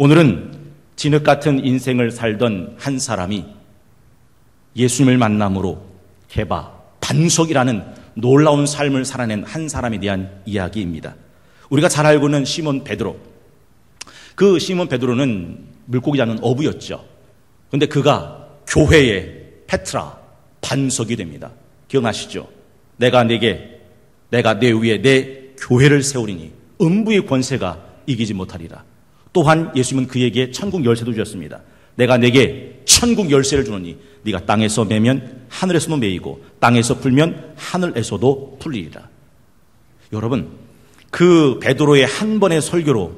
오늘은 진흙 같은 인생을 살던 한 사람이 예수님을 만남으로 개바, 반석이라는 놀라운 삶을 살아낸 한 사람에 대한 이야기입니다. 우리가 잘 알고 있는 시몬 베드로. 그 시몬 베드로는 물고기 잡는 어부였죠. 그런데 그가 교회의 페트라, 반석이 됩니다. 기억나시죠? 내가 내 위에 내 교회를 세우리니 음부의 권세가 이기지 못하리라. 또한 예수님은 그에게 천국 열쇠도 주셨습니다. 내가 내게 천국 열쇠를 주노니 네가 땅에서 매면 하늘에서도 매이고 땅에서 풀면 하늘에서도 풀리리라. 여러분, 그 베드로의 한 번의 설교로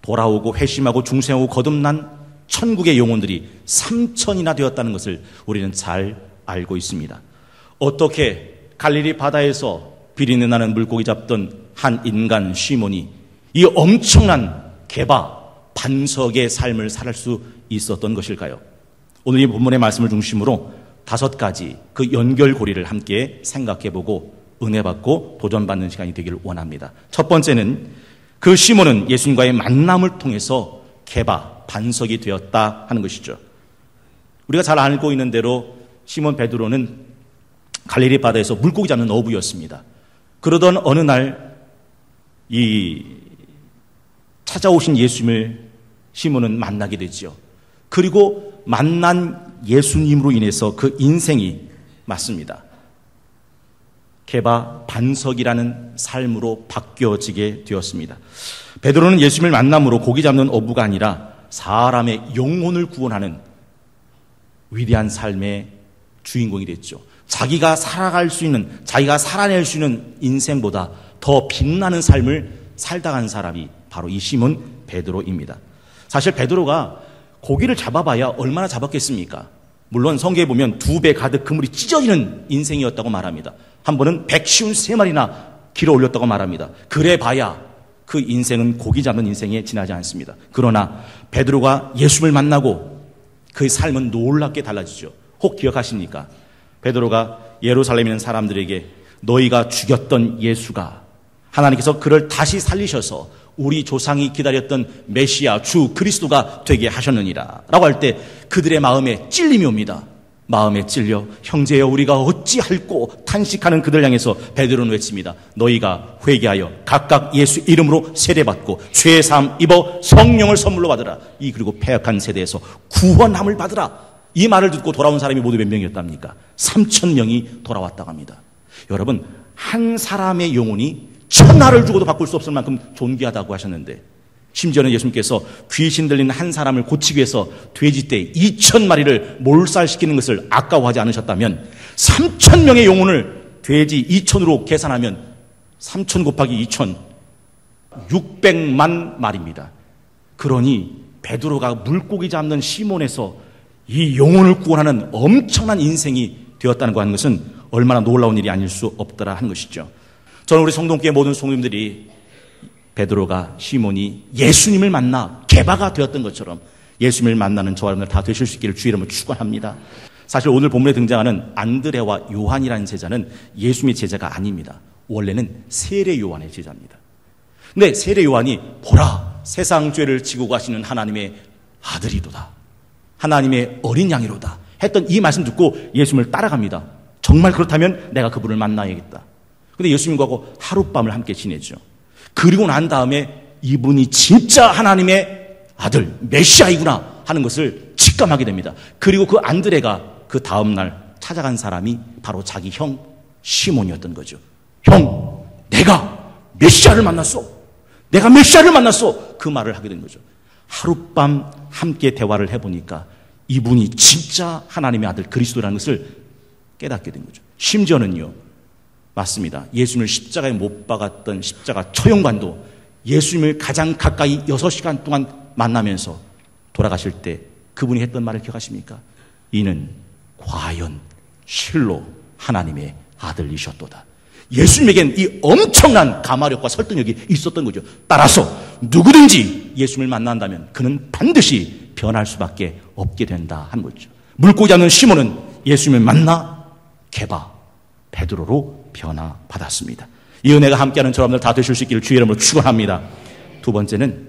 돌아오고 회심하고 중생하고 거듭난 천국의 영혼들이 3,000이나 되었다는 것을 우리는 잘 알고 있습니다. 어떻게 갈릴리 바다에서 비린내 나는 물고기 잡던 한 인간 시몬이 이 엄청난 개바, 반석의 삶을 살 수 있었던 것일까요? 오늘 이 본문의 말씀을 중심으로 5가지 그 연결고리를 함께 생각해보고 은혜받고 도전받는 시간이 되기를 원합니다. 첫 번째는 그 시몬은 예수님과의 만남을 통해서 개바, 반석이 되었다 하는 것이죠. 우리가 잘 알고 있는 대로 시몬 베드로는 갈릴리 바다에서 물고기 잡는 어부였습니다. 그러던 어느 날 이 찾아오신 예수님을 시몬은 만나게 되죠. 그리고 만난 예수님으로 인해서 그 인생이 맞습니다. 개바, 반석이라는 삶으로 바뀌어지게 되었습니다. 베드로는 예수님을 만남으로 고기 잡는 어부가 아니라 사람의 영혼을 구원하는 위대한 삶의 주인공이 됐죠. 자기가 살아갈 수 있는, 자기가 살아낼 수 있는 인생보다 더 빛나는 삶을 살다 간 사람이 바로 이 시몬 베드로입니다. 사실 베드로가 고기를 잡아봐야 얼마나 잡았겠습니까? 물론 성경에 보면 2배 가득 그물이 찢어지는 인생이었다고 말합니다. 한 번은 153마리나 길어 올렸다고 말합니다. 그래 봐야 그 인생은 고기 잡는 인생에 지나지 않습니다. 그러나 베드로가 예수를 만나고 그의 삶은 놀랍게 달라지죠. 혹 기억하십니까? 베드로가 예루살렘에 있는 사람들에게 너희가 죽였던 예수가 하나님께서 그를 다시 살리셔서 우리 조상이 기다렸던 메시아 주 그리스도가 되게 하셨느니라 라고 할 때 그들의 마음에 찔림이 옵니다. 마음에 찔려 형제여 우리가 어찌할꼬 탄식하는 그들 향해서 베드로는 외칩니다. 너희가 회개하여 각각 예수 이름으로 세례받고 죄의 사함 입어 성령을 선물로 받으라. 이 그리고 패역한 세대에서 구원함을 받으라. 이 말을 듣고 돌아온 사람이 모두 몇 명이었답니까? 3,000명이 돌아왔다고 합니다. 여러분, 한 사람의 영혼이 천하를 주고도 바꿀 수 없을 만큼 존귀하다고 하셨는데 심지어는 예수님께서 귀신 들린 한 사람을 고치기 위해서 돼지떼 2,000마리를 몰살시키는 것을 아까워하지 않으셨다면 3,000명의 영혼을 돼지 2,000으로 계산하면 3,000 곱하기 2,000 600만 마리입니다. 그러니 베드로가 물고기 잡는 시몬에서 이 영혼을 구원하는 엄청난 인생이 되었다는 거 하는 것은 얼마나 놀라운 일이 아닐 수 없더라 하는 것이죠. 저는 우리 성동교회 모든 성도님들이 베드로가 시몬이 예수님을 만나 개바가 되었던 것처럼 예수님을 만나는 저와 여러분들 다 되실 수 있기를 주의 이름으로 축원합니다. 사실 오늘 본문에 등장하는 안드레와 요한이라는 제자는 예수님의 제자가 아닙니다. 원래는 세례 요한의 제자입니다. 근데 세례 요한이 보라 세상 죄를 지고 가시는 하나님의 아들이로다. 하나님의 어린 양이로다. 했던 이 말씀 듣고 예수님을 따라갑니다. 정말 그렇다면 내가 그분을 만나야겠다. 근데 예수님과고 하룻밤을 함께 지내죠. 그리고 난 다음에 이분이 진짜 하나님의 아들, 메시아이구나 하는 것을 직감하게 됩니다. 그리고 그 안드레가 그 다음날 찾아간 사람이 바로 자기 형 시몬이었던 거죠. 형, 내가 메시아를 만났어. 내가 메시아를 만났어. 그 말을 하게 된 거죠. 하룻밤 함께 대화를 해보니까 이분이 진짜 하나님의 아들 그리스도라는 것을 깨닫게 된 거죠. 심지어는요. 맞습니다. 예수님을 십자가에 못 박았던 십자가 처형관도 예수님을 가장 가까이 6시간 동안 만나면서 돌아가실 때 그분이 했던 말을 기억하십니까? 이는 과연 실로 하나님의 아들이셨도다. 예수님에겐 이 엄청난 가마력과 설득력이 있었던 거죠. 따라서 누구든지 예수님을 만난다면 그는 반드시 변할 수밖에 없게 된다 하는 거죠. 물고기 잡는 시몬은 예수님을 만나 개바, 베드로로 변화받았습니다. 이 은혜가 함께하는 저러분들 다 되실 수 있기를 주의 이름으로 축원합니다. 두 번째는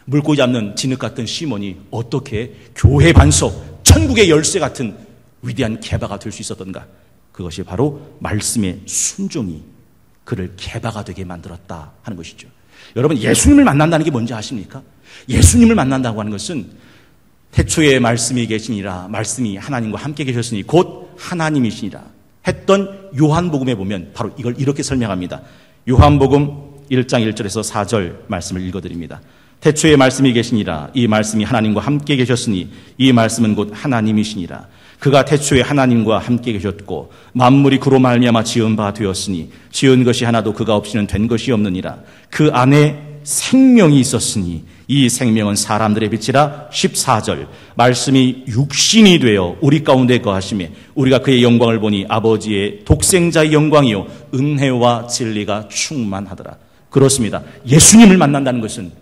물고기 잡는 진흙 같은 시몬이 어떻게 교회 반석, 천국의 열쇠 같은 위대한 개바가 될 수 있었던가? 그것이 바로 말씀의 순종이 그를 개바가 되게 만들었다 하는 것이죠. 여러분, 예수님을 만난다는 게 뭔지 아십니까? 예수님을 만난다고 하는 것은 태초에 말씀이 계시니라, 말씀이 하나님과 함께 계셨으니 곧 하나님이시니라 했던 요한복음에 보면 바로 이걸 이렇게 설명합니다. 요한복음 1장 1절에서 4절 말씀을 읽어드립니다. 태초에 말씀이 계시니라, 이 말씀이 하나님과 함께 계셨으니 이 말씀은 곧 하나님이시니라. 그가 태초에 하나님과 함께 계셨고 만물이 그로 말미암아 지은 바 되었으니 지은 것이 하나도 그가 없이는 된 것이 없느니라. 그 안에 생명이 있었으니 이 생명은 사람들의 빛이라. 14절 말씀이 육신이 되어 우리 가운데 거하시매 우리가 그의 영광을 보니 아버지의 독생자의 영광이요 은혜와 진리가 충만하더라. 그렇습니다. 예수님을 만난다는 것은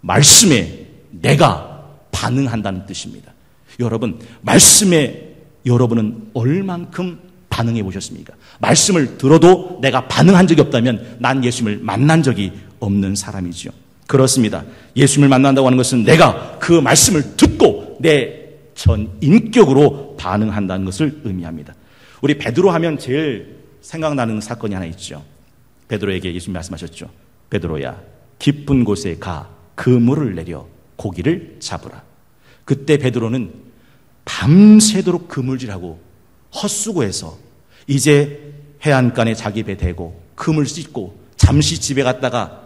말씀에 내가 반응한다는 뜻입니다. 여러분, 말씀에 여러분은 얼만큼 반응해 보셨습니까? 말씀을 들어도 내가 반응한 적이 없다면 난 예수님을 만난 적이 없는 사람이죠. 그렇습니다. 예수님을 만난다고 하는 것은 내가 그 말씀을 듣고 내 전 인격으로 반응한다는 것을 의미합니다. 우리 베드로 하면 제일 생각나는 사건이 하나 있죠. 베드로에게 예수님 말씀하셨죠. 베드로야, 깊은 곳에 가 그물을 내려 고기를 잡으라. 그때 베드로는 밤새도록 그물질하고 헛수고해서 이제 해안가에 자기 배 대고 그물 씻고 잠시 집에 갔다가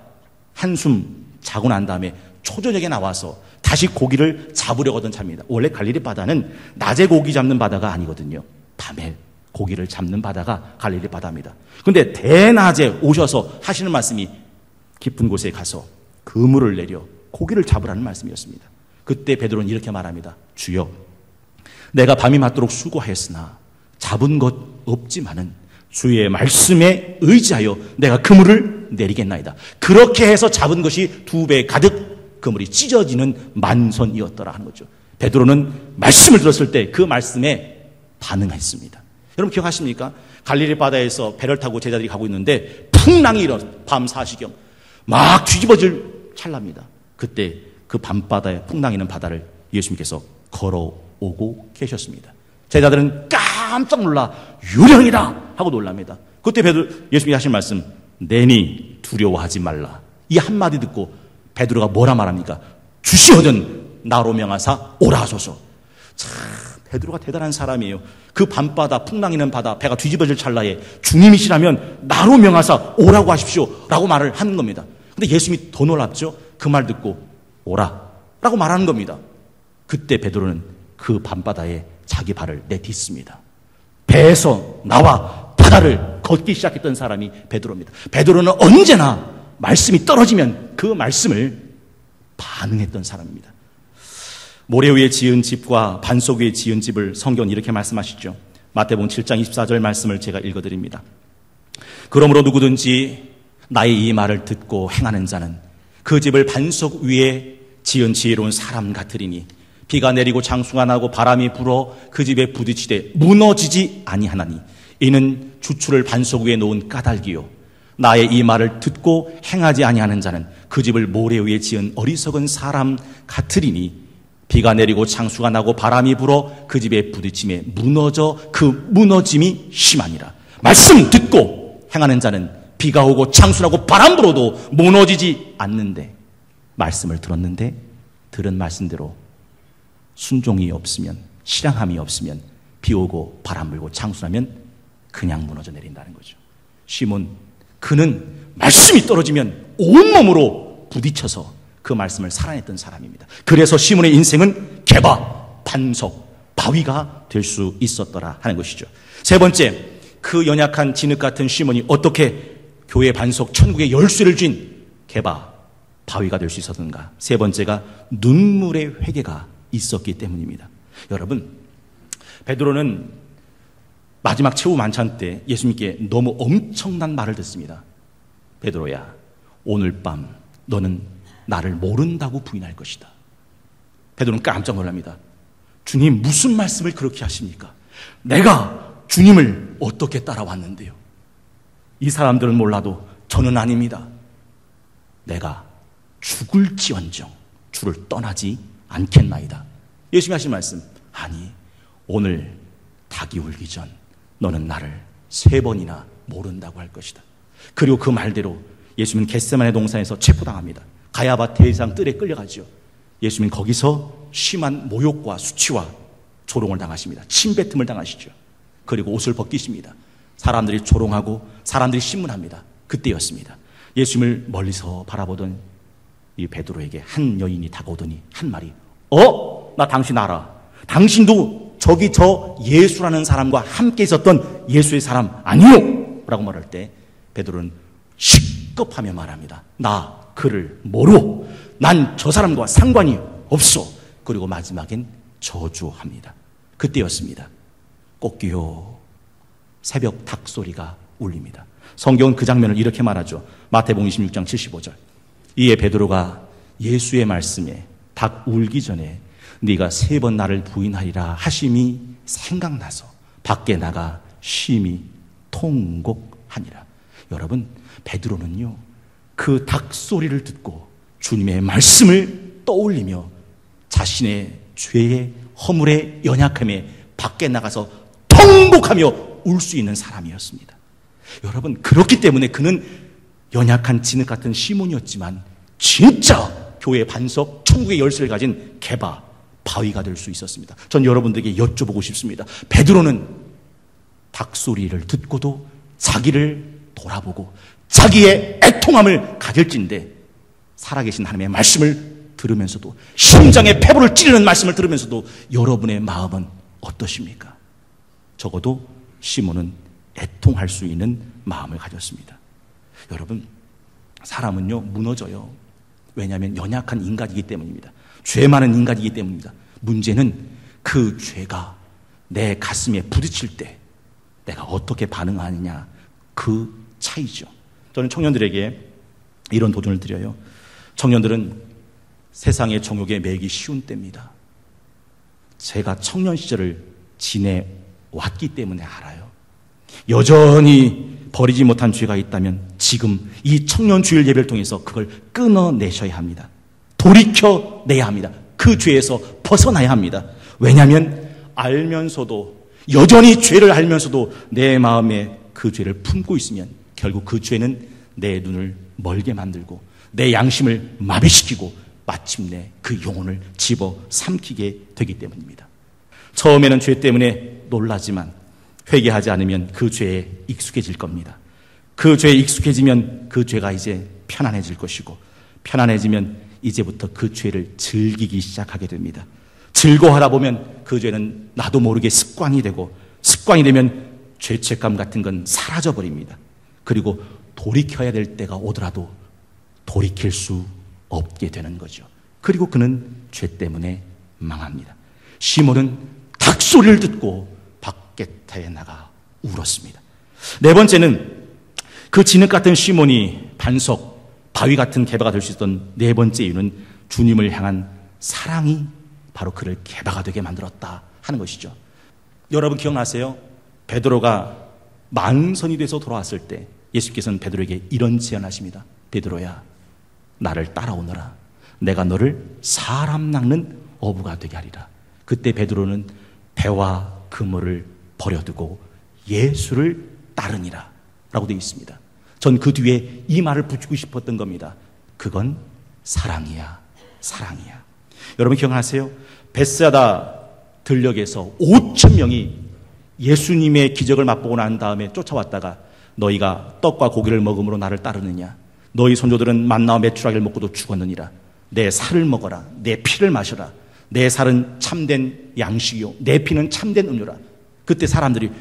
한숨 자고 난 다음에 초저녁에 나와서 다시 고기를 잡으려고 하던 참입니다. 원래 갈릴리 바다는 낮에 고기 잡는 바다가 아니거든요. 밤에 고기를 잡는 바다가 갈릴리 바다입니다. 그런데 대낮에 오셔서 하시는 말씀이 깊은 곳에 가서 그물을 내려 고기를 잡으라는 말씀이었습니다. 그때 베드로는 이렇게 말합니다. 주여, 내가 밤이 맞도록 수고하였으나 잡은 것 없지만은 주의 말씀에 의지하여 내가 그물을 내리겠나이다. 그렇게 해서 잡은 것이 2배 가득 그물이 찢어지는 만선이었더라 하는 거죠. 베드로는 말씀을 들었을 때 그 말씀에 반응했습니다. 여러분 기억하십니까? 갈릴리 바다에서 배를 타고 제자들이 가고 있는데 풍랑이 일어서 밤 4시경 막 뒤집어질 찰나입니다. 그때 그 밤바다에 풍랑이는 바다를 예수님께서 걸어오고 계셨습니다. 제자들은 깜짝 놀라 유령이다 하고 놀랍니다. 그때 예수님이 하신 말씀, 내니 두려워하지 말라. 이 한마디 듣고 베드로가 뭐라 말합니까? 주시거든 나로 명하사 오라 하소서. 참 베드로가 대단한 사람이에요. 그 밤바다 풍랑이는 바다 배가 뒤집어질 찰나에 주님이시라면 나로 명하사 오라고 하십시오 라고 말을 하는 겁니다. 근데 예수님이 더 놀랍죠. 그 말 듣고 오라 라고 말하는 겁니다. 그때 베드로는 그 밤바다에 자기 발을 내딛습니다. 배에서 나와 바다를 걷기 시작했던 사람이 베드로입니다. 베드로는 언제나 말씀이 떨어지면 그 말씀을 반응했던 사람입니다. 모래 위에 지은 집과 반석 위에 지은 집을 성경은 이렇게 말씀하시죠. 마태복음 7장 24절 말씀을 제가 읽어드립니다. 그러므로 누구든지 나의 이 말을 듣고 행하는 자는 그 집을 반석 위에 지은 지혜로운 사람 같으리니 비가 내리고 장수가 나고 바람이 불어 그 집에 부딪히되 무너지지 아니하나니 이는 주추를 반석 위에 놓은 까닭이요 나의 이 말을 듣고 행하지 아니하는 자는 그 집을 모래 위에 지은 어리석은 사람 같으리니 비가 내리고 장수가 나고 바람이 불어 그 집에 부딪힘에 무너져 그 무너짐이 심하니라. 말씀 듣고 행하는 자는 비가 오고 장수나고 바람 불어도 무너지지 않는데 말씀을 들었는데 들은 말씀대로 순종이 없으면 실행함이 없으면 비 오고 바람 불고 장수나면 그냥 무너져 내린다는 거죠. 시몬 그는 말씀이 떨어지면 온몸으로 부딪혀서 그 말씀을 살아냈던 사람입니다. 그래서 시몬의 인생은 개바, 반석, 바위가 될 수 있었더라 하는 것이죠. 세 번째, 그 연약한 진흙 같은 시몬이 어떻게 교회 반석 천국의 열쇠를 쥔 개바, 바위가 될 수 있었는가? 세 번째가 눈물의 회개가 있었기 때문입니다. 여러분, 베드로는 마지막 최후 만찬 때 예수님께 너무 엄청난 말을 듣습니다. 베드로야, 오늘 밤 너는 나를 모른다고 부인할 것이다. 베드로는 깜짝 놀랍니다. 주님 무슨 말씀을 그렇게 하십니까? 내가 주님을 어떻게 따라왔는데요? 이 사람들은 몰라도 저는 아닙니다. 내가 죽을지언정 주를 떠나지 않겠나이다. 예수님이 하신 말씀, 아니 오늘 닭이 울기 전 너는 나를 3번이나 모른다고 할 것이다. 그리고 그 말대로 예수님은 겟세마네 동산에서 체포당합니다. 가야바 대제사장 뜰에 끌려가죠. 예수님은 거기서 심한 모욕과 수치와 조롱을 당하십니다. 침뱉음을 당하시죠. 그리고 옷을 벗기십니다. 사람들이 조롱하고 사람들이 신문합니다. 그때였습니다. 예수님을 멀리서 바라보던 이 베드로에게 한 여인이 다가오더니 한 말이, 나 당신 알아. 당신도 저기 저 예수라는 사람과 함께 있었던 예수의 사람 아니요? 라고 말할 때 베드로는 시급하며 말합니다. 나 그를 모르. 난 저 사람과 상관이 없어. 그리고 마지막엔 저주합니다. 그때였습니다. 꼭기요 새벽 닭소리가 울립니다. 성경은 그 장면을 이렇게 말하죠. 마태복음 26장 75절. 이에 베드로가 예수의 말씀에 닭 울기 전에 네가 3번 나를 부인하리라 하심이 생각나서 밖에 나가 심히 통곡하니라. 여러분, 베드로는요 그 닭소리를 듣고 주님의 말씀을 떠올리며 자신의 죄의 허물의 연약함에 밖에 나가서 통곡하며 울 수 있는 사람이었습니다. 여러분, 그렇기 때문에 그는 연약한 진흙 같은 시몬이었지만 진짜 교회의 반석, 천국의 열쇠를 가진 게바, 바위가 될 수 있었습니다. 전 여러분들에게 여쭤보고 싶습니다. 베드로는 닭소리를 듣고도 자기를 돌아보고 자기의 애통함을 가질진데 살아계신 하나님의 말씀을 들으면서도, 심장의 폐부를 찌르는 말씀을 들으면서도 여러분의 마음은 어떠십니까? 적어도 시몬은 애통할 수 있는 마음을 가졌습니다. 여러분, 사람은요 무너져요. 왜냐하면 연약한 인간이기 때문입니다. 죄 많은 인간이기 때문입니다. 문제는 그 죄가 내 가슴에 부딪힐 때 내가 어떻게 반응하느냐, 그 차이죠. 저는 청년들에게 이런 도전을 드려요. 청년들은 세상의 정욕에 매이기 쉬운 때입니다. 제가 청년 시절을 지내왔기 때문에 알아요. 여전히 버리지 못한 죄가 있다면 지금 이 청년 주일 예배를 통해서 그걸 끊어내셔야 합니다. 돌이켜내야 합니다. 그 죄에서 벗어나야 합니다. 왜냐하면 알면서도, 여전히 죄를 알면서도 내 마음에 그 죄를 품고 있으면 결국 그 죄는 내 눈을 멀게 만들고 내 양심을 마비시키고 마침내 그 영혼을 집어삼키게 되기 때문입니다. 처음에는 죄 때문에 놀라지만 회개하지 않으면 그 죄에 익숙해질 겁니다. 그 죄에 익숙해지면 그 죄가 이제 편안해질 것이고, 편안해지면 이제부터 그 죄를 즐기기 시작하게 됩니다. 즐거워하다 보면 그 죄는 나도 모르게 습관이 되고, 습관이 되면 죄책감 같은 건 사라져버립니다. 그리고 돌이켜야 될 때가 오더라도 돌이킬 수 없게 되는 거죠. 그리고 그는 죄 때문에 망합니다. 시몬은 닭소리를 듣고 밖에 나가 울었습니다. 4번째는 그 진흙 같은 시몬이 반석, 바위 같은 게바가 될 수 있었던 4번째 이유는 주님을 향한 사랑이 바로 그를 게바가 되게 만들었다 하는 것이죠. 여러분 기억나세요? 베드로가 만선이 돼서 돌아왔을 때 예수께서는 베드로에게 이런 제안하십니다. 베드로야, 나를 따라오너라. 내가 너를 사람 낚는 어부가 되게 하리라. 그때 베드로는 배와 그물을 버려두고 예수를 따르니라 라고 되어 있습니다. 전 그 뒤에 이 말을 붙이고 싶었던 겁니다. 그건 사랑이야, 사랑이야. 여러분 기억하세요? 벳사다 들녘에서 5,000명이 예수님의 기적을 맛보고 난 다음에 쫓아왔다가 너희가 떡과 고기를 먹음으로 나를 따르느냐? 너희 선조들은 만나와 메추라기를 먹고도 죽었느니라. 내 살을 먹어라. 내 피를 마셔라. 내 살은 참된 양식이요, 내 피는 참된 음료라. 그때 사람들이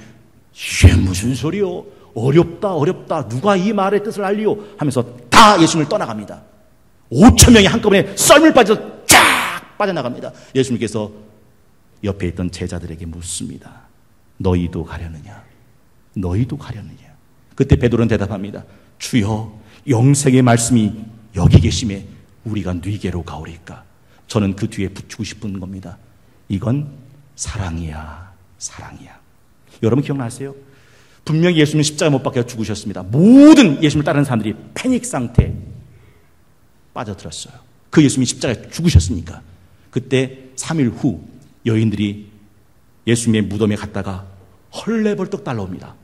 이게 무슨 소리요? 어렵다. 누가 이 말의 뜻을 알리요? 하면서 다 예수님을 떠나갑니다. 5,000명이 한꺼번에 썰물 빠져서 쫙 빠져나갑니다. 예수님께서 옆에 있던 제자들에게 묻습니다. 너희도 가려느냐? 너희도 가려느냐? 그때 베드로는 대답합니다. 주여, 영생의 말씀이 여기 계심에 우리가 네게로 가오리까? 저는 그 뒤에 붙이고 싶은 겁니다. 이건 사랑이야, 사랑이야. 여러분 기억나세요? 분명히 예수님은 십자가에 못 박혀 죽으셨습니다. 모든 예수님을 따르는 사람들이 패닉 상태에 빠져들었어요. 그 예수님이 십자가에 죽으셨으니까. 그때 3일 후 여인들이 예수님의 무덤에 갔다가 헐레벌떡 달려옵니다.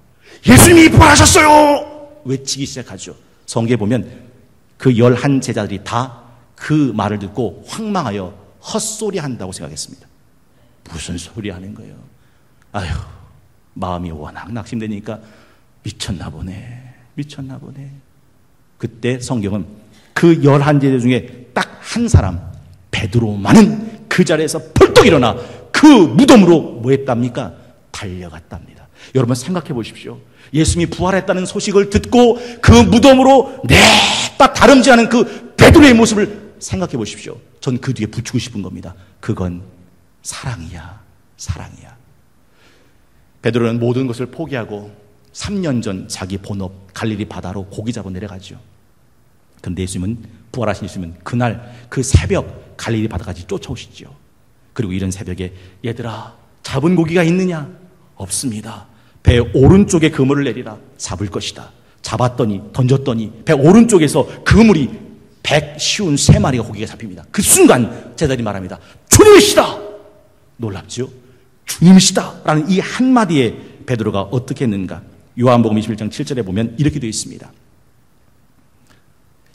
예수님이 부활하셨어요! 외치기 시작하죠. 성경에 보면 그 11 제자들이 다 그 말을 듣고 황망하여 헛소리 한다고 생각했습니다. 무슨 소리 하는 거예요? 아휴, 마음이 워낙 낙심되니까 미쳤나 보네. 그때 성경은 그 11 제자 중에 딱 한 사람, 베드로만은 그 자리에서 펄떡 일어나 그 무덤으로 뭐 했답니까? 달려갔답니다. 여러분 생각해 보십시오. 예수님이 부활했다는 소식을 듣고 그 무덤으로 냈다 다름지 않은 그 베드로의 모습을 생각해 보십시오. 전 그 뒤에 붙이고 싶은 겁니다. 그건 사랑이야. 베드로는 모든 것을 포기하고 3년 전 자기 본업 갈릴리 바다로 고기 잡아 내려가죠. 그런데 예수님은, 부활하신 예수님은 그날 그 새벽 갈릴리 바다까지 쫓아오시죠. 그리고 이른 새벽에 얘들아 잡은 고기가 있느냐? 없습니다. 배 오른쪽에 그물을 내리라. 잡을 것이다. 잡았더니 던졌더니 배 오른쪽에서 그물이 153마리가 고기가 잡힙니다. 그 순간 제자들이 말합니다. 주님이시다! 놀랍죠? 주님이시다! 라는 이 한마디에 베드로가 어떻게 했는가? 요한복음 21장 7절에 보면 이렇게 되어 있습니다.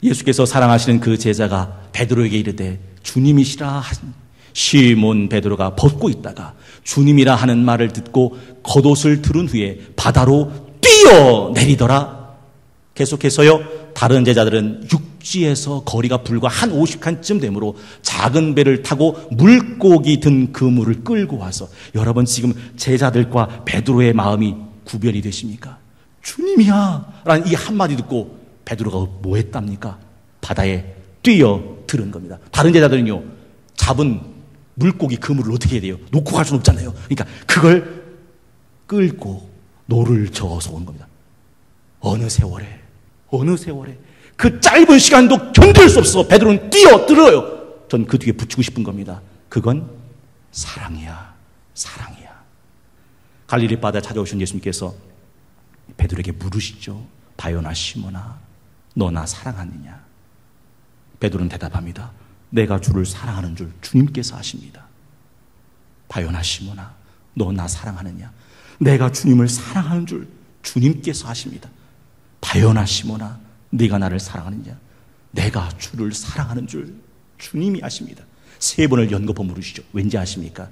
예수께서 사랑하시는 그 제자가 베드로에게 이르되 주님이시라 하니 시몬 베드로가 벗고 있다가 주님이라 하는 말을 듣고 겉옷을 두른 후에 바다로 뛰어내리더라. 계속해서요, 다른 제자들은 육지에서 거리가 불과 한 50칸쯤 되므로 작은 배를 타고 물고기 든 그물을 끌고 와서, 여러분 지금 제자들과 베드로의 마음이 구별이 되십니까? 주님이야 라는 이 한마디 듣고 베드로가 뭐 했답니까? 바다에 뛰어드는 겁니다. 다른 제자들은요, 잡은 물고기 그물을 어떻게 해야 돼요? 놓고 갈 수는 없잖아요. 그러니까 그걸 끌고 노를 저어서 온 겁니다. 어느 세월에 그 짧은 시간도 견딜 수 없어 베드로는 뛰어들어요. 전 그 뒤에 붙이고 싶은 겁니다. 그건 사랑이야. 갈릴리 바다에 찾아오신 예수님께서 베드로에게 물으시죠. 바요나 시몬아, 너 나 사랑하느냐? 베드로는 대답합니다. 내가 주를 사랑하는 줄 주님께서 아십니다. 바요나 시몬아, 너 나 사랑하느냐? 내가 주님을 사랑하는 줄 주님께서 아십니다. 바요나 시몬아, 네가 나를 사랑하느냐? 내가 주를 사랑하는 줄 주님이 아십니다. 3번을 연거푸 물으시죠. 왠지 아십니까?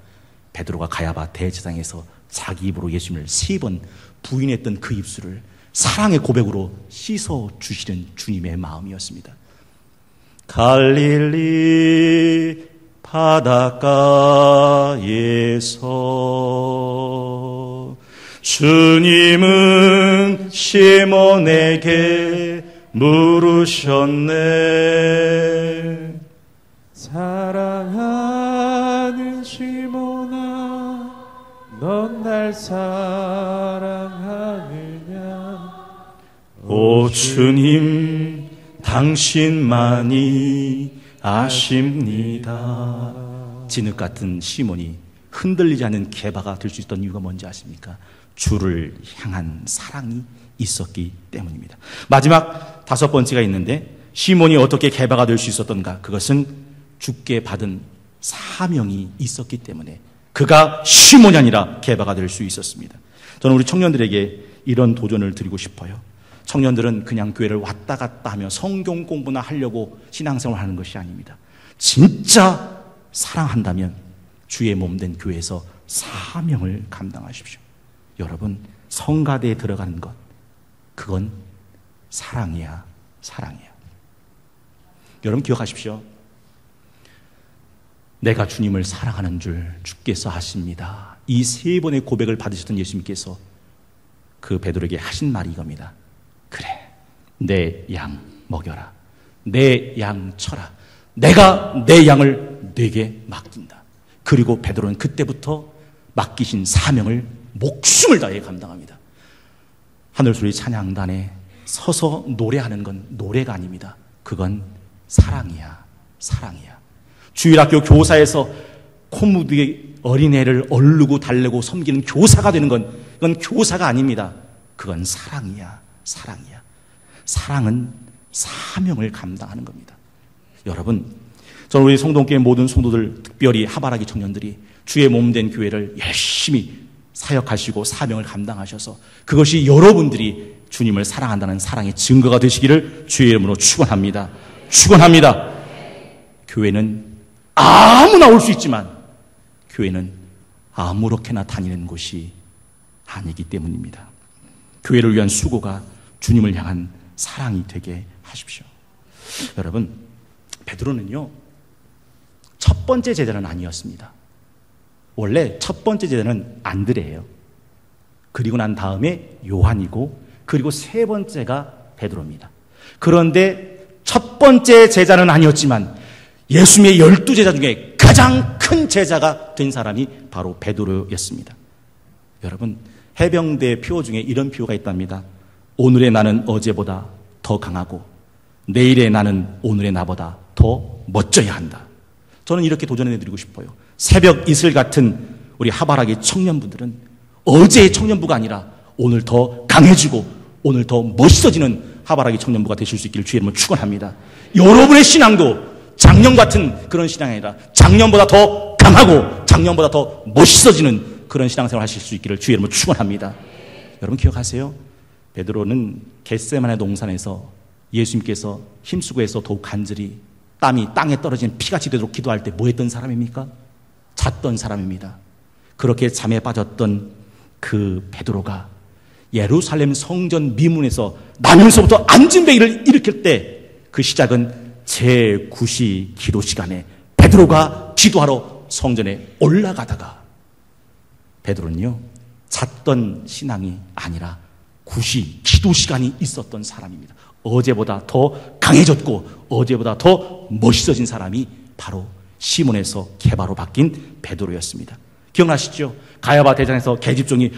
베드로가 가야바 대제사장에서 자기 입으로 예수님을 3번 부인했던 그 입술을 사랑의 고백으로 씻어주시는 주님의 마음이었습니다. 갈릴리 바닷가에서 주님은 시몬에게 물으셨네. 사랑하는 시몬아, 넌 날 사랑하느냐? 오 주님, 당신만이 아십니다. 진흙 같은 시몬이 흔들리지 않는 개바가 될 수 있던 이유가 뭔지 아십니까? 주를 향한 사랑이 있었기 때문입니다. 마지막 5번째가 있는데, 시몬이 어떻게 개바가 될 수 있었던가? 그것은 주께 받은 사명이 있었기 때문에 그가 시몬이 아니라 개바가 될 수 있었습니다. 저는 우리 청년들에게 이런 도전을 드리고 싶어요. 청년들은 그냥 교회를 왔다 갔다 하며 성경 공부나 하려고 신앙생활을 하는 것이 아닙니다. 진짜 사랑한다면 주의 몸된 교회에서 사명을 감당하십시오. 여러분, 성가대에 들어가는 것, 그건 사랑이야. 여러분 기억하십시오. 내가 주님을 사랑하는 줄 주께서 아십니다. 이 3번의 고백을 받으셨던 예수님께서 그 베드로에게 하신 말이 이겁니다. 그래, 내 양 먹여라. 내 양 쳐라. 내가 내 양을 네게 맡긴다. 그리고 베드로는 그때부터 맡기신 사명을 목숨을 다해 감당합니다. 하늘소리 찬양단에 서서 노래하는 건 노래가 아닙니다. 그건 사랑이야. 주일학교 교사에서 콧무드에 어린애를 얼르고 달래고 섬기는 교사가 되는 건, 그건 교사가 아닙니다. 그건 사랑이야. 사랑은 사명을 감당하는 겁니다. 여러분, 저는 우리 성동교회 모든 성도들, 특별히 하바라기 청년들이 주의 몸된 교회를 열심히 사역하시고 사명을 감당하셔서 그것이 여러분들이 주님을 사랑한다는 사랑의 증거가 되시기를 주의 이름으로 축원합니다. 축원합니다. 교회는 아무나 올 수 있지만 교회는 아무렇게나 다니는 곳이 아니기 때문입니다. 교회를 위한 수고가 주님을 향한 사랑이 되게 하십시오. 여러분, 베드로는요, 첫 번째 제자는 아니었습니다. 원래 첫 번째 제자는 안드레예요. 그리고 난 다음에 요한이고, 그리고 세 번째가 베드로입니다. 그런데 첫 번째 제자는 아니었지만 예수님의 12제자 중에 가장 큰 제자가 된 사람이 바로 베드로였습니다. 여러분, 해병대 표어 중에 이런 표어가 있답니다. 오늘의 나는 어제보다 더 강하고 내일의 나는 오늘의 나보다 더 멋져야 한다. 저는 이렇게 도전해드리고 싶어요. 새벽 이슬 같은 우리 하바라기 청년분들은 어제의 청년부가 아니라 오늘 더 강해지고 오늘 더 멋있어지는 하바라기 청년부가 되실 수 있기를 주의 이름으로 축원합니다. 여러분의 신앙도 작년 같은 그런 신앙이 아니라 작년보다 더 강하고 작년보다 더 멋있어지는 그런 신앙생활을 하실 수 있기를 주의 이름으로 축원합니다. 여러분 기억하세요? 베드로는 겟세마네 동산에서 예수님께서 힘쓰고 해서 더욱 간절히 땀이 땅에 떨어지는 피같이 되도록 기도할 때 뭐 했던 사람입니까? 잤던 사람입니다. 그렇게 잠에 빠졌던 그 베드로가 예루살렘 성전 미문에서 나면서부터 안진뱅이를 일으킬 때 그 시작은 제9시 기도 시간에 베드로가 기도하러 성전에 올라가다가 베드로는요, 잤던 신앙이 아니라 9시 기도 시간이 있었던 사람입니다. 어제보다 더 강해졌고 어제보다 더 멋있어진 사람이 바로 시몬에서 게바로 바뀐 베드로였습니다. 기억나시죠? 가야바 대전에서 계집종이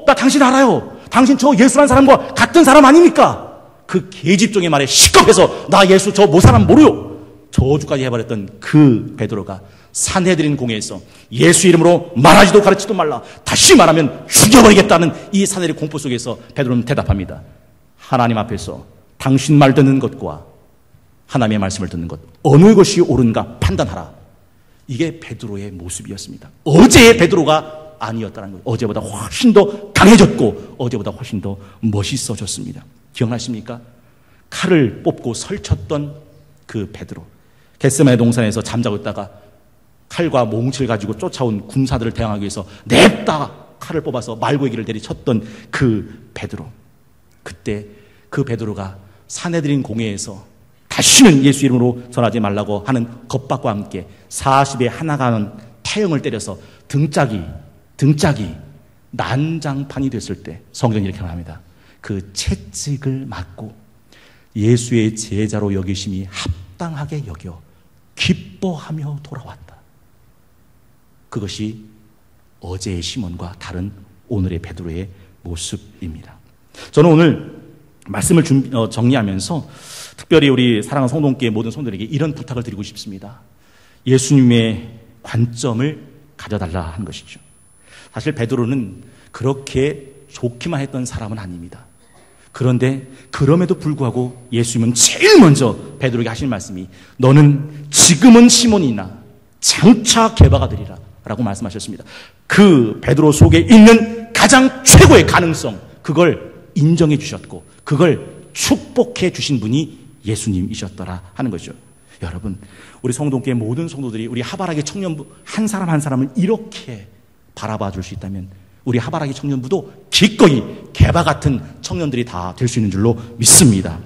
나 당신 알아요. 당신 저 예수라는 사람과 같은 사람 아닙니까? 그 계집종의 말에 시겁해서 나 예수 저 뭐 사람 모르요. 저주까지 해버렸던 그 베드로가 산헤드린 공회에서 예수 이름으로 말하지도 가르치지도 말라. 다시 말하면 죽여버리겠다는 이 산헤드린 공포 속에서 베드로는 대답합니다. 하나님 앞에서 당신 말 듣는 것과 하나님의 말씀을 듣는 것 어느 것이 옳은가 판단하라. 이게 베드로의 모습이었습니다. 어제의 베드로가 아니었다는 거예요. 어제보다 훨씬 더 강해졌고 어제보다 훨씬 더 멋있어졌습니다. 기억나십니까? 칼을 뽑고 설쳤던 그 베드로. 겟세마네 동산에서 잠자고 있다가 칼과 몽치를 가지고 쫓아온 군사들을 대항하기 위해서 냅다 칼을 뽑아서 말고기를 내리쳤던 그 베드로. 그때 그 베드로가 산헤드린 공회에서 다시는 예수 이름으로 전하지 말라고 하는 겁박과 함께 40에 하나 가는 태형을 때려서 등짝이 난장판이 됐을 때 성경이 이렇게 말합니다. 그 채찍을 맞고 예수의 제자로 여기심이 합당하게 여겨 기뻐하며 돌아왔다. 그것이 어제의 시몬과 다른 오늘의 베드로의 모습입니다. 저는 오늘 말씀을 정리하면서 특별히 우리 사랑하는 성동교회 모든 성도들에게 이런 부탁을 드리고 싶습니다. 예수님의 관점을 가져달라 하는 것이죠. 사실 베드로는 그렇게 좋기만 했던 사람은 아닙니다. 그런데 그럼에도 불구하고 예수님은 제일 먼저 베드로에게 하신 말씀이 너는 지금은 시몬이나 장차 게바가 되리라 라고 말씀하셨습니다. 그 베드로 속에 있는 가장 최고의 가능성, 그걸 인정해 주셨고 그걸 축복해 주신 분이 예수님이셨더라 하는 거죠. 여러분, 우리 성동교회 모든 성도들이 우리 하바라기 청년부 한 사람 한 사람을 이렇게 바라봐 줄 수 있다면 우리 하바라기 청년부도 기꺼이 게바 같은 청년들이 다 될 수 있는 줄로 믿습니다.